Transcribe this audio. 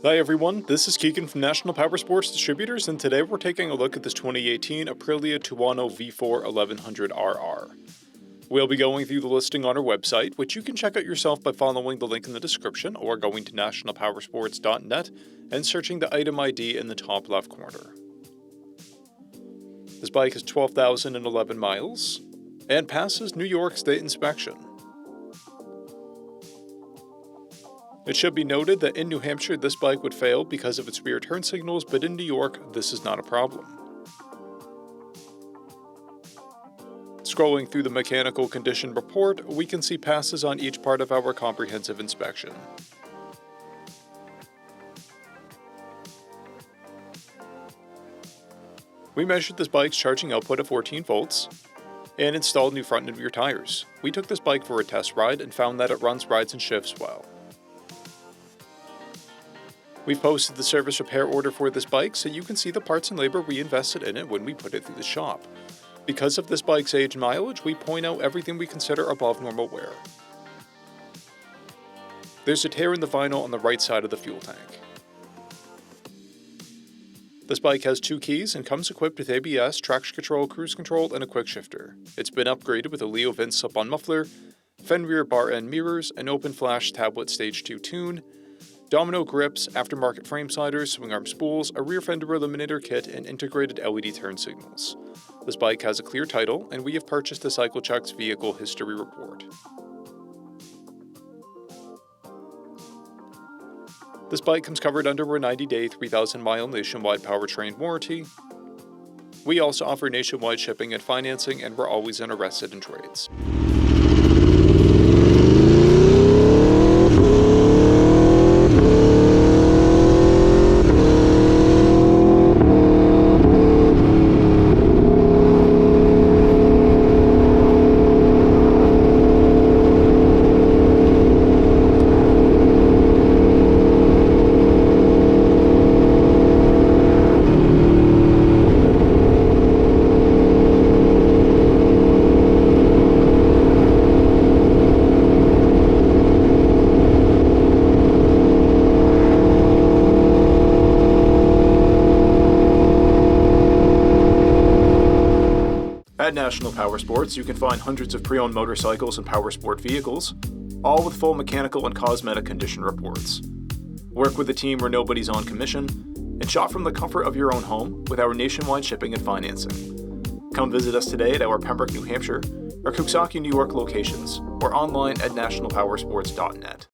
Hi everyone, this is Keegan from National Powersports Distributors, and today we're taking a look at this 2018 Aprilia Tuono V4 1100RR. We'll be going through the listing on our website, which you can check out yourself by following the link in the description or going to nationalpowersports.net and searching the item ID in the top left corner. This bike has 12,011 miles and passes New York State inspection. It should be noted that in New Hampshire this bike would fail because of its rear turn signals, but in New York this is not a problem. Scrolling through the mechanical condition report, we can see passes on each part of our comprehensive inspection. We measured this bike's charging output at 14 volts and installed new front and rear tires. We took this bike for a test ride and found that it runs, rides, and shifts well. We've posted the service repair order for this bike so you can see the parts and labor we invested in it when we put it through the shop. Because of this bike's age and mileage, we point out everything we consider above normal wear. There's a tear in the vinyl on the right side of the fuel tank. This bike has 2 keys and comes equipped with ABS, traction control, cruise control, and a quick shifter. It's been upgraded with a Leo Vince slip-on muffler, Fender rear bar end mirrors, an open flash tablet stage 2 tune, domino grips, aftermarket frame sliders, swing arm spools, a rear fender eliminator kit, and integrated LED turn signals. This bike has a clear title, and we have purchased the CycleCheck's vehicle history report. This bike comes covered under a 90-day, 3,000-mile nationwide powertrain warranty. We also offer nationwide shipping and financing, and we're always interested in trades. At National Powersports, you can find hundreds of pre-owned motorcycles and powersport vehicles, all with full mechanical and cosmetic condition reports. Work with a team where nobody's on commission, and shop from the comfort of your own home with our nationwide shipping and financing. Come visit us today at our Pembroke, New Hampshire, or Coxsackie, New York locations, or online at nationalpowersports.net.